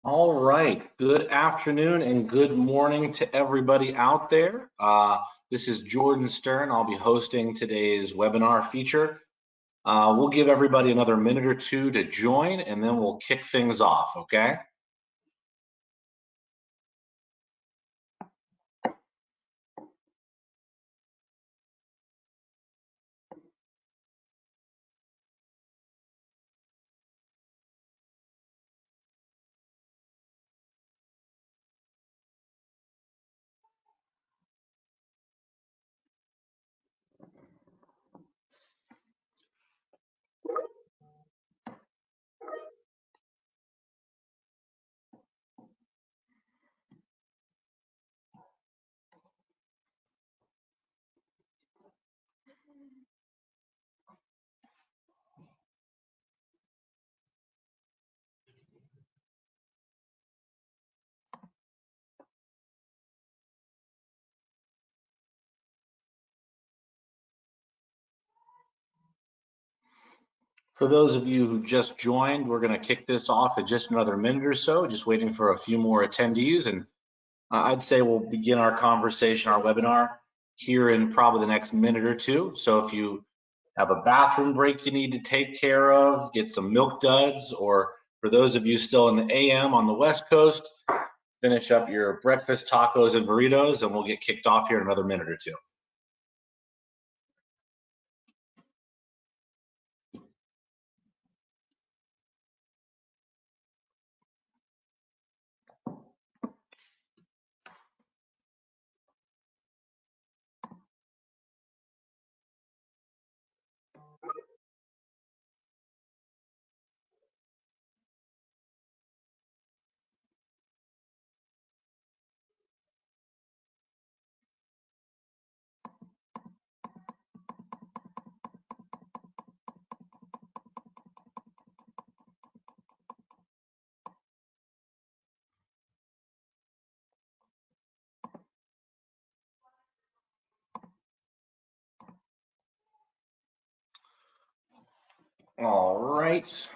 All right, good afternoon and good morning to everybody out there. This is Jordan Stern. I'll be hosting today's webinar feature. We'll give everybody another minute or two to join and then we'll kick things off, okay? For those of you who just joined, we're going to kick this off in just another minute or so, just waiting for a few more attendees. And I'd say we'll begin our conversation, our webinar, here in probably the next minute or two. So if you have a bathroom break you need to take care of, get some milk duds, or for those of you still in the AM on the West Coast, finish up your breakfast tacos and burritos, and we'll get kicked off here in another minute or two. All right.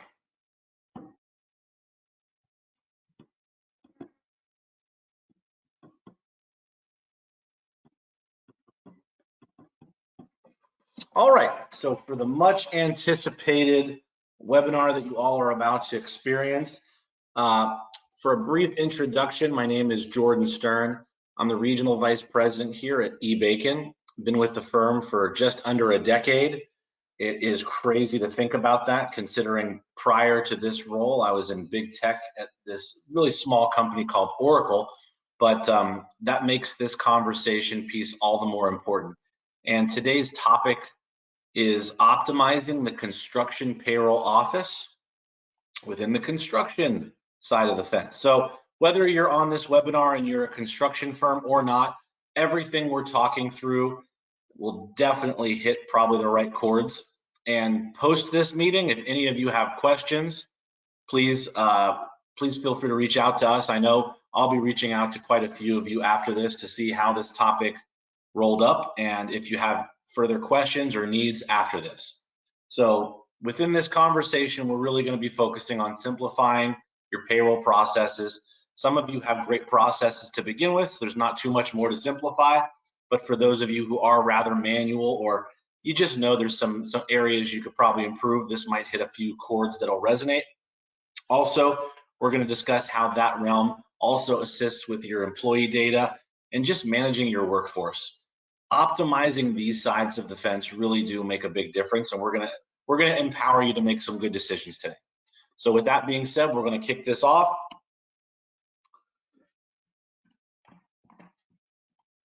All right, so for the much anticipated webinar that you all are about to experience, for a brief introduction, my name is Jordan Stern. I'm the Regional Vice President here at eBacon. Been with the firm for just under a decade. It is crazy to think about that, considering prior to this role, I was in big tech at this really small company called Oracle, but that makes this conversation piece all the more important. And today's topic is optimizing the construction payroll office within the construction side of the fence. So whether you're on this webinar and you're a construction firm or not, everything we're talking through will definitely hit probably the right chords. And post this meeting, if any of you have questions, please feel free to reach out to us. I know I'll be reaching out to quite a few of you after this to see how this topic rolled up and if you have further questions or needs after this. So within this conversation, we're really going to be focusing on simplifying your payroll processes. Some of you have great processes to begin with, so there's not too much more to simplify. But for those of you who are rather manual, or you just know there's some areas you could probably improve, this might hit a few chords that'll resonate. Also, we're going to discuss how that realm also assists with your employee data and just managing your workforce. Optimizing these sides of the fence really do make a big difference, and we're gonna empower you to make some good decisions today. So with that being said, we're gonna kick this off.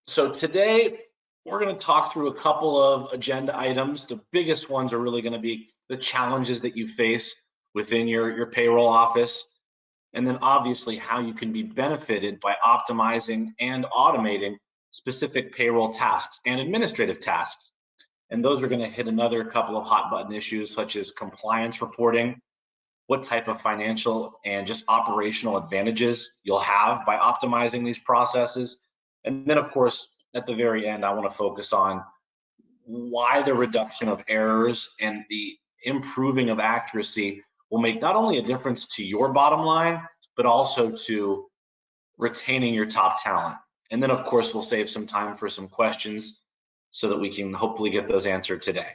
So today we're gonna talk through a couple of agenda items. The biggest ones are really gonna be the challenges that you face within your payroll office, and then obviously how you can be benefited by optimizing and automating specific payroll tasks and administrative tasks. And those are going to hit another couple of hot button issues, such as compliance reporting, what type of financial and just operational advantages you'll have by optimizing these processes. And then of course, at the very end, I want to focus on why the reduction of errors and the improving of accuracy will make not only a difference to your bottom line, but also to retaining your top talent. And then of course, we'll save some time for some questions so that we can hopefully get those answered today.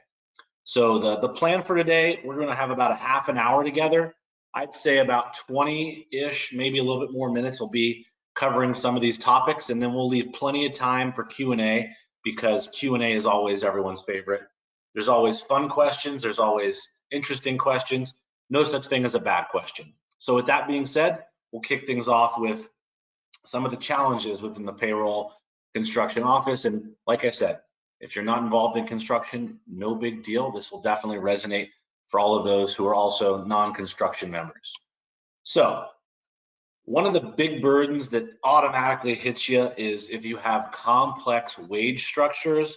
So the plan for today, we're gonna have about a half an hour together. I'd say about 20-ish, maybe a little bit more minutes will be covering some of these topics, and then we'll leave plenty of time for Q&A, because Q&A is always everyone's favorite. There's always fun questions, there's always interesting questions, no such thing as a bad question. So with that being said, we'll kick things off with some of the challenges within the payroll construction office. And like I said, if you're not involved in construction, no big deal. This will definitely resonate for all of those who are also non-construction members. So one of the big burdens that automatically hits you is if you have complex wage structures,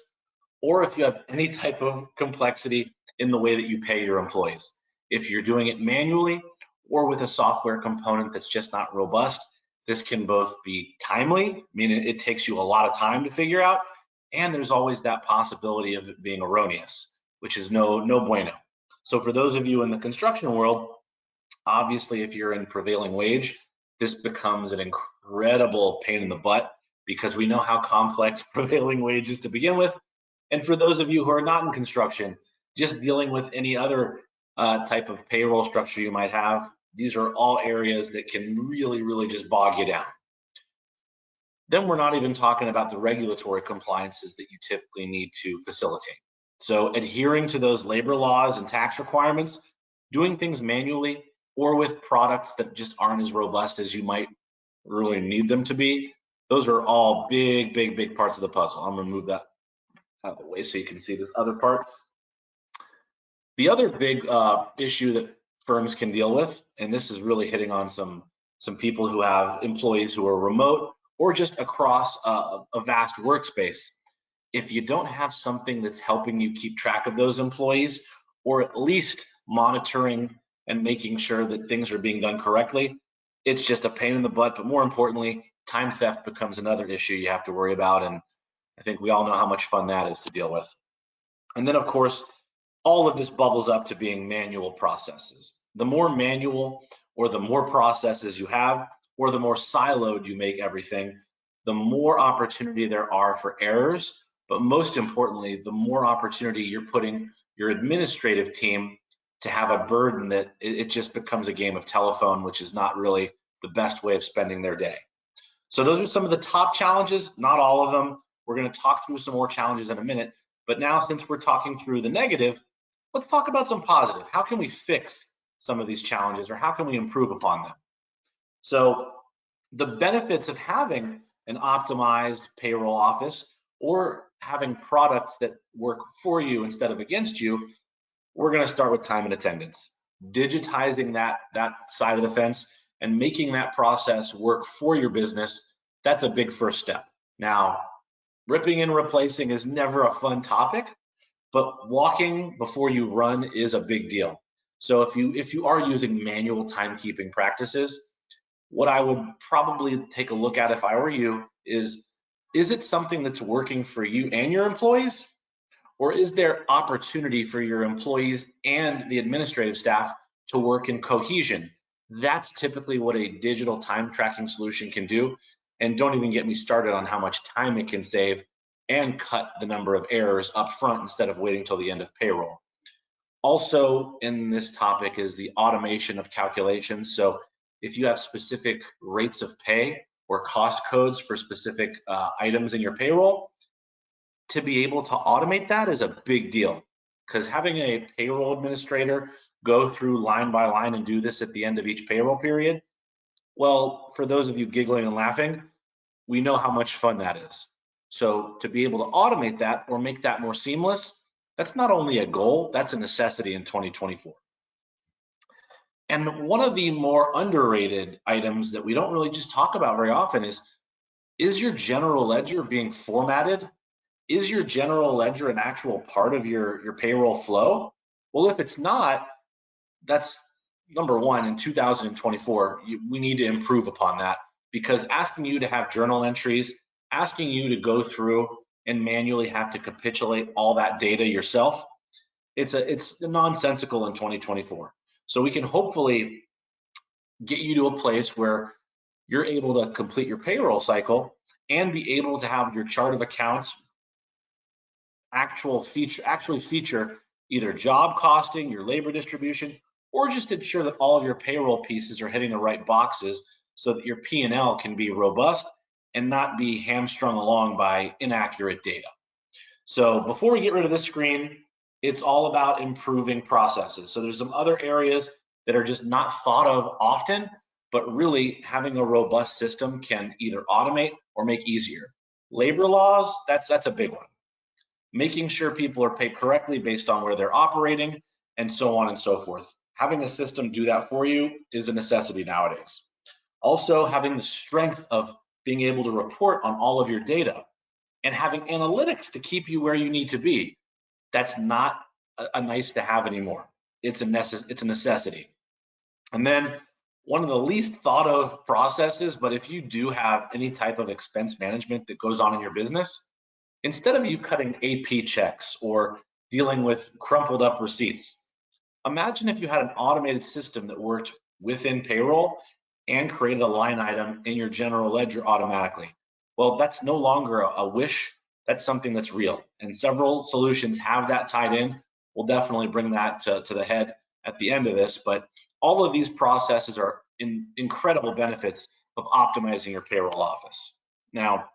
or if you have any type of complexity in the way that you pay your employees. If you're doing it manually or with a software component that's just not robust, this can both be timely, meaning it takes you a lot of time to figure out, and there's always that possibility of it being erroneous, which is no bueno. So for those of you in the construction world, obviously if you're in prevailing wage, this becomes an incredible pain in the butt, because we know how complex prevailing wage is to begin with. And for those of you who are not in construction, just dealing with any other type of payroll structure you might have, these are all areas that can really just bog you down. Then we're not even talking about the regulatory compliances that you typically need to facilitate. So adhering to those labor laws and tax requirements, doing things manually or with products that just aren't as robust as you might really need them to be, those are all big parts of the puzzle. I'm gonna move that out of the way so you can see this other part. The other big issue that firms can deal with, and this is really hitting on some people who have employees who are remote or just across a vast workspace. If you don't have something that's helping you keep track of those employees, or at least monitoring and making sure that things are being done correctly, it's just a pain in the butt. But more importantly, time theft becomes another issue you have to worry about, and I think we all know how much fun that is to deal with. And then of course, all of this bubbles up to being manual processes. The more manual or the more processes you have, or the more siloed you make everything, the more opportunity there are for errors. But most importantly, the more opportunity you're putting your administrative team to have a burden that it just becomes a game of telephone, which is not really the best way of spending their day. So those are some of the top challenges, not all of them. We're going to talk through some more challenges in a minute. But now, since we're talking through the negative, let's talk about some positive. How can we fix some of these challenges, or how can we improve upon them? So the benefits of having an optimized payroll office, or having products that work for you instead of against you, we're going to start with time and attendance. Digitizing that side of the fence and making that process work for your business, that's a big first step. Now, ripping and replacing is never a fun topic, but walking before you run is a big deal. So if you are using manual timekeeping practices, what I would probably take a look at if I were you is it something that's working for you and your employees? Or is there opportunity for your employees and the administrative staff to work in cohesion? That's typically what a digital time tracking solution can do. And don't even get me started on how much time it can save and cut the number of errors up front instead of waiting till the end of payroll. Also in this topic is the automation of calculations. So if you have specific rates of pay or cost codes for specific items in your payroll, to be able to automate that is a big deal, because having a payroll administrator go through line by line and do this at the end of each payroll period, well, for those of you giggling and laughing, we know how much fun that is. So to be able to automate that or make that more seamless, that's not only a goal, that's a necessity in 2024. And one of the more underrated items that we don't really just talk about very often is your general ledger being formatted? Is your general ledger an actual part of your payroll flow? Well, if it's not, that's number one. In 2024, we need to improve upon that, because asking you to have journal entries, asking you to go through and manually have to capitulate all that data yourself, it's nonsensical in 2024. So we can hopefully get you to a place where you're able to complete your payroll cycle and be able to have your chart of accounts actually feature either job costing, your labor distribution, or just ensure that all of your payroll pieces are hitting the right boxes so that your P&L can be robust and not be hamstrung along by inaccurate data. So before we get rid of this screen, it's all about improving processes. So there's some other areas that are just not thought of often, but really having a robust system can either automate or make easier. Labor laws, that's a big one. Making sure people are paid correctly based on where they're operating, and so on and so forth. Having a system do that for you is a necessity nowadays. Also, having the strength of being able to report on all of your data and having analytics to keep you where you need to be. That's not a nice to have anymore. It's a necessity. And then one of the least thought of processes, but if you do have any type of expense management that goes on in your business, instead of you cutting AP checks or dealing with crumpled up receipts, imagine if you had an automated system that worked within payroll and created a line item in your general ledger automatically. Well, that's no longer a wish, that's something that's real. And several solutions have that tied in. We'll definitely bring that to the head at the end of this, but all of these processes are incredible benefits of optimizing your payroll office. Now,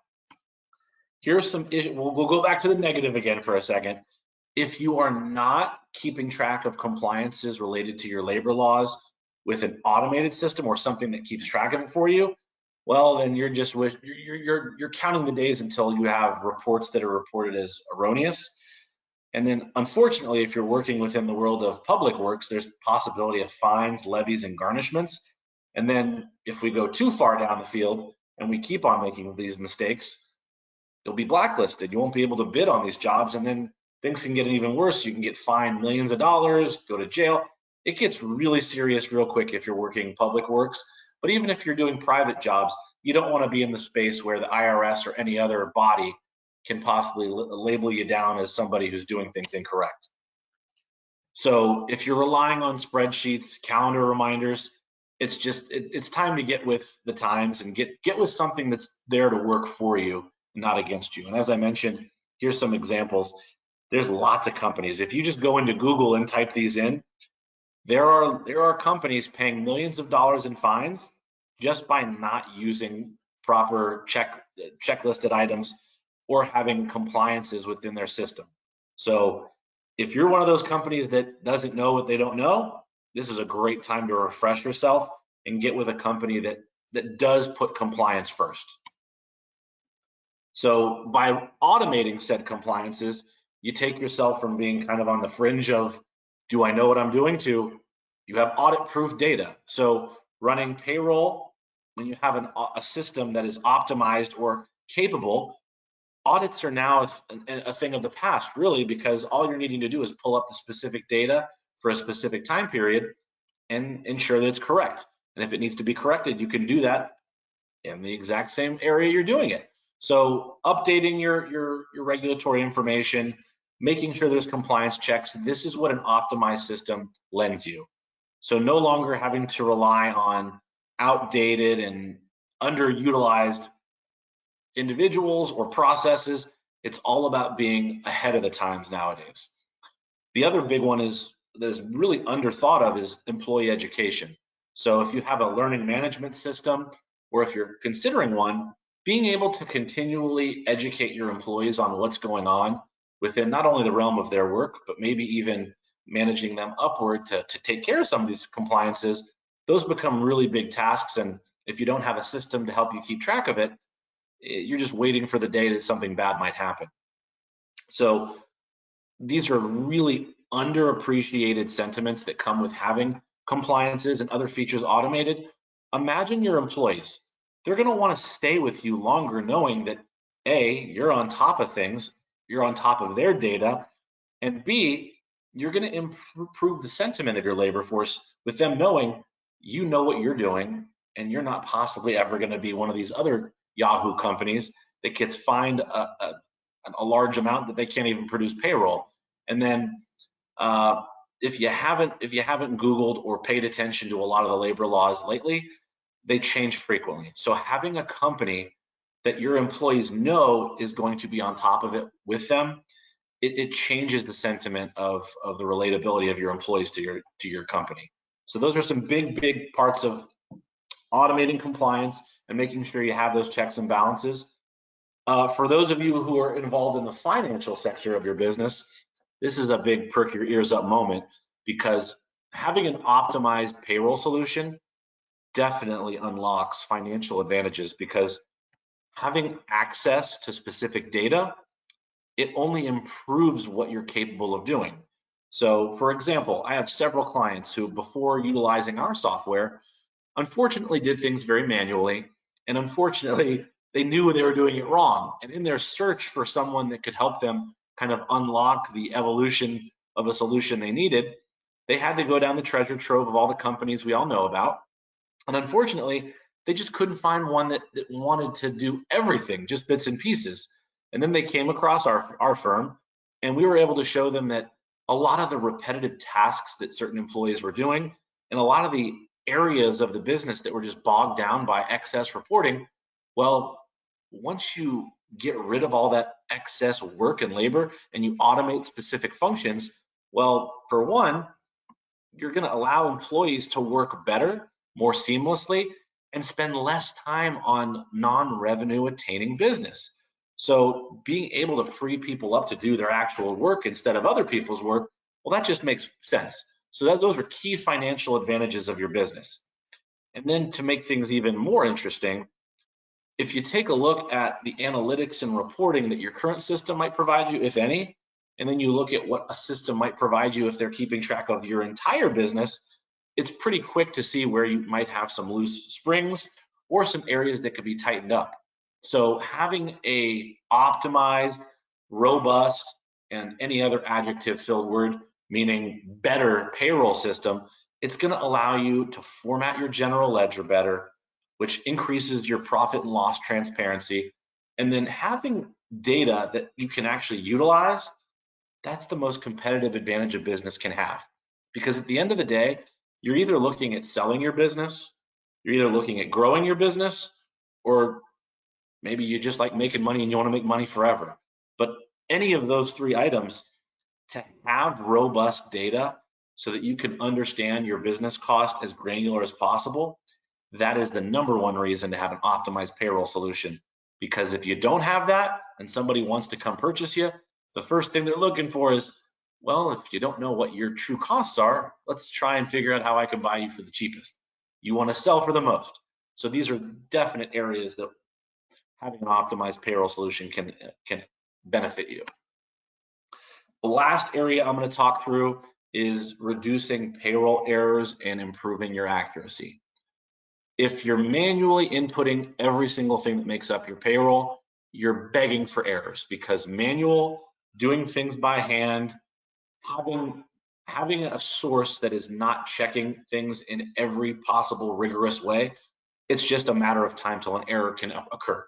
here's some, we'll go back to the negative again for a second. If you are not keeping track of compliances related to your labor laws with an automated system or something that keeps track of it for you, well, then you're just you're counting the days until you have reports that are reported as erroneous. And then, unfortunately, if you're working within the world of public works, there's possibility of fines, levies, and garnishments. And then, if we go too far down the field and we keep on making these mistakes, you'll be blacklisted. You won't be able to bid on these jobs, and then things can get even worse. You can get fined millions of dollars, go to jail. It gets really serious real quick if you're working public works. But even if you're doing private jobs, you don't want to be in the space where the IRS or any other body can possibly label you down as somebody who's doing things incorrect. So if you're relying on spreadsheets, calendar reminders, it's time to get with the times and get with something that's there to work for you, not against you. And as I mentioned, here's some examples. There's lots of companies. If you just go into Google and type these in, there are companies paying millions of dollars in fines just by not using proper checklisted items or having compliances within their system. So if you're one of those companies that doesn't know what they don't know, this is a great time to refresh yourself and get with a company that does put compliance first. So by automating said compliances, you take yourself from being kind of on the fringe of, do I know what I'm doing, to you have audit-proof data. So running payroll, when you have a system that is optimized or capable, audits are now a thing of the past, really, because all you're needing to do is pull up the specific data for a specific time period and ensure that it's correct. And if it needs to be corrected, you can do that in the exact same area you're doing it. So updating your regulatory information, making sure there's compliance checks, this is what an optimized system lends you. So no longer having to rely on outdated and underutilized individuals or processes. It's all about being ahead of the times nowadays. The other big one that's really underthought of is employee education. So if you have a learning management system, or if you're considering one, being able to continually educate your employees on what's going on within not only the realm of their work, but maybe even managing them upward to take care of some of these compliances, those become really big tasks. And if you don't have a system to help you keep track of it, you're just waiting for the day that something bad might happen. So these are really underappreciated sentiments that come with having compliances and other features automated. Imagine your employees. They're going to want to stay with you longer knowing that A, you're on top of things, you're on top of their data, and B, you're going to improve the sentiment of your labor force with them knowing you know what you're doing, and you're not possibly ever going to be one of these other Yahoo companies that gets fined a large amount that they can't even produce payroll. And then if you haven't Googled or paid attention to a lot of the labor laws lately, they change frequently. So having a company that your employees know is going to be on top of it with them, it changes the sentiment of the relatability of your employees to your company. So those are some big parts of automating compliance and making sure you have those checks and balances. For those of you who are involved in the financial sector of your business, this is a big perk your ears up moment, because having an optimized payroll solution definitely unlocks financial advantages, because having access to specific data, it only improves what you're capable of doing. So for example, I have several clients who, before utilizing our software, unfortunately did things very manually, and unfortunately they knew they were doing it wrong. And in their search for someone that could help them kind of unlock the evolution of a solution they needed, they had to go down the treasure trove of all the companies we all know about. And unfortunately, they just couldn't find one that wanted to do everything, just bits and pieces. And then they came across our firm, and we were able to show them that a lot of the repetitive tasks that certain employees were doing, and a lot of the areas of the business that were just bogged down by excess reporting, well, once you get rid of all that excess work and labor and you automate specific functions, well, for one, you're going to allow employees to work better, more seamlessly, and spend less time on non-revenue attaining business. So being able to free people up to do their actual work instead of other people's work, well, that just makes sense. So those are key financial advantages of your business. And then to make things even more interesting, if you take a look at the analytics and reporting that your current system might provide you, if any, and then you look at what a system might provide you if they're keeping track of your entire business, it's pretty quick to see where you might have some loose springs or some areas that could be tightened up. So having a optimized, robust, and any other adjective-filled word, meaning better payroll system, it's going to allow you to format your general ledger better, which increases your profit and loss transparency. And then having data that you can actually utilize, that's the most competitive advantage a business can have. Because at the end of the day, you're either looking at selling your business, you're either looking at growing your business, or maybe you just like making money and you want to make money forever. But any of those three items, to have robust data so that you can understand your business cost as granular as possible, that is the number one reason to have an optimized payroll solution. Because if you don't have that and somebody wants to come purchase you, the first thing they're looking for is, well, if you don't know what your true costs are, let's try and figure out how I can buy you for the cheapest. You want to sell for the most. So these are definite areas that having an optimized payroll solution can benefit you. The last area I'm going to talk through is reducing payroll errors and improving your accuracy. If you're manually inputting every single thing that makes up your payroll, you're begging for errors, because manual, doing things by hand, having a source that is not checking things in every possible rigorous way, it's just a matter of time till an error can occur.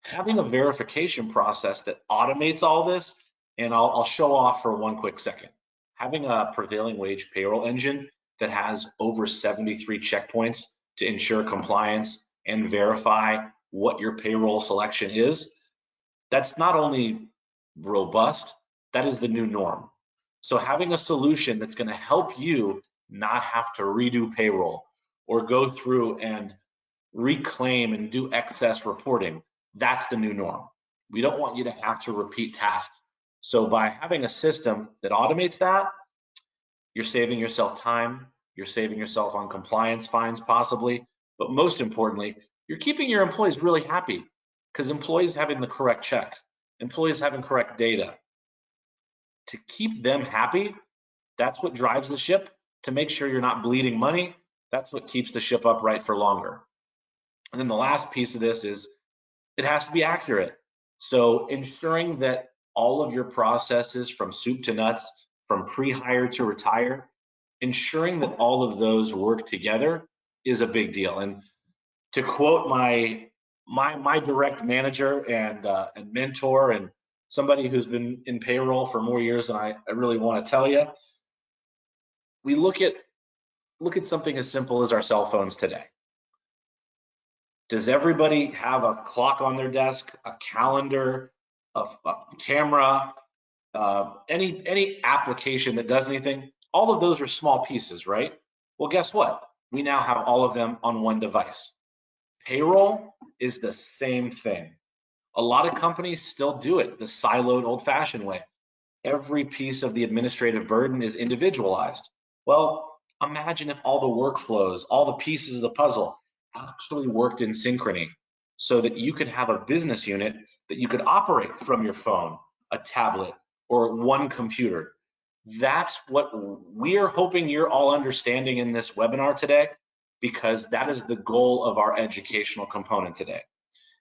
Having a verification process that automates all this, and I'll show off for one quick second. Having a prevailing wage payroll engine that has over 73 checkpoints to ensure compliance and verify what your payroll selection is, that's not only robust, that is the new norm. So having a solution that's going to help you not have to redo payroll or go through and reclaim and do excess reporting, that's the new norm. We don't want you to have to repeat tasks. So by having a system that automates that, you're saving yourself time, you're saving yourself on compliance fines possibly, but most importantly, you're keeping your employees really happy, because employees having the correct check, employees having correct data. To keep them happy, that's what drives the ship. To make sure you're not bleeding money, that's what keeps the ship upright for longer. And then the last piece of this is it has to be accurate. So ensuring that all of your processes from soup to nuts, from pre-hire to retire, ensuring that all of those work together is a big deal. And to quote my direct manager and mentor, and somebody who's been in payroll for more years than I really want to tell you, we look at something as simple as our cell phones today. Does everybody have a clock on their desk, a calendar, a camera, any application that does anything? All of those are small pieces, right? Well, guess what? We now have all of them on one device. Payroll is the same thing. A lot of companies still do it the siloed, old-fashioned way. Every piece of the administrative burden is individualized. Well, imagine if all the workflows, all the pieces of the puzzle actually worked in synchrony so that you could have a business unit that you could operate from your phone, a tablet, or one computer. That's what we are hoping you're all understanding in this webinar today, because that is the goal of our educational component today.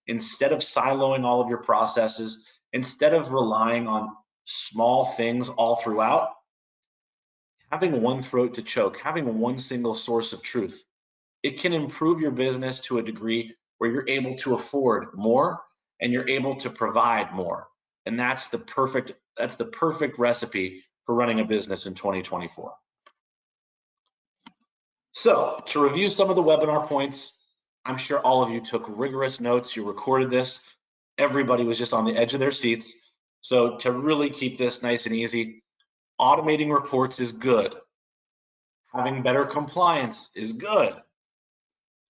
Instead of siloing all of your processes, instead of relying on small things all throughout, having one throat to choke, having one single source of truth, it can improve your business to a degree where you're able to afford more and you're able to provide more. And that's the perfect recipe for running a business in 2024. So to review some of the webinar points, I'm sure all of you took rigorous notes, you recorded this, everybody was just on the edge of their seats. So to really keep this nice and easy, automating reports is good. Having better compliance is good.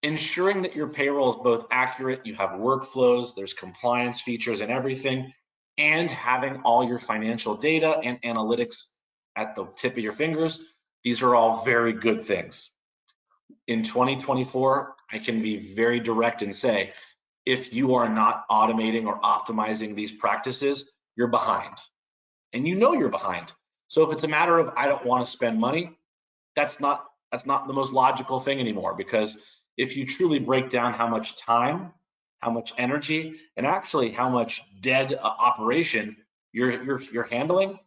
Ensuring that your payroll is both accurate, you have workflows, there's compliance features and everything, and having all your financial data and analytics at the tip of your fingers, these are all very good things. In 2024, I can be very direct and say, if you are not automating or optimizing these practices, you're behind. And you know you're behind. So if it's a matter of I don't want to spend money, that's not the most logical thing anymore, because if you truly break down how much time, how much energy, and actually how much dead operation you're handling,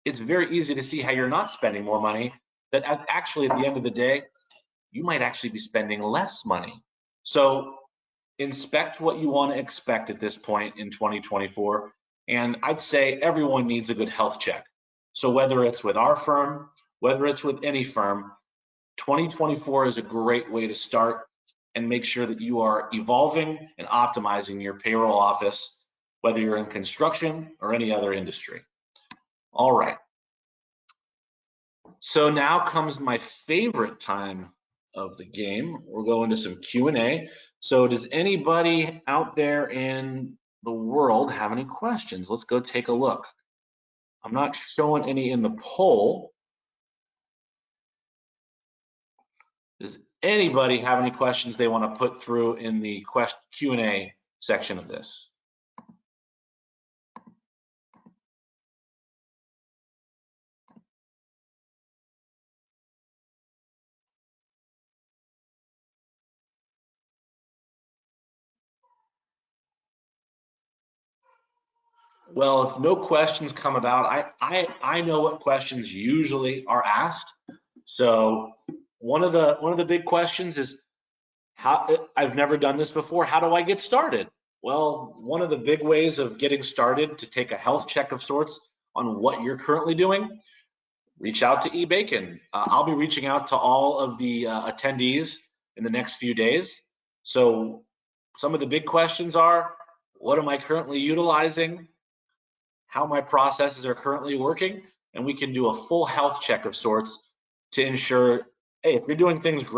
it's very easy to see how you're not spending more money, that actually at the end of the day, you might actually be spending less money. So inspect what you want to expect at this point in 2024. And I'd say everyone needs a good health check. So whether it's with our firm, whether it's with any firm, 2024 is a great way to start and make sure that you are evolving and optimizing your payroll office, whether you're in construction or any other industry. All right. So now comes my favorite time of the game. We'll go into some Q&A. So does anybody out there in the world have any questions? Let's go take a look. I'm not showing any in the poll. Does anybody have any questions they want to put through in the Q&A section of this? Well, if no questions come about, I know what questions usually are asked. So one of the big questions is, how, I've never done this before, how do I get started? Well, one of the big ways of getting started to take a health check of sorts on what you're currently doing, reach out to eBacon. I'll be reaching out to all of the attendees in the next few days. So some of the big questions are, what am I currently utilizing? How my processes are currently working? And we can do a full health check of sorts to ensure, hey, if you're doing things great,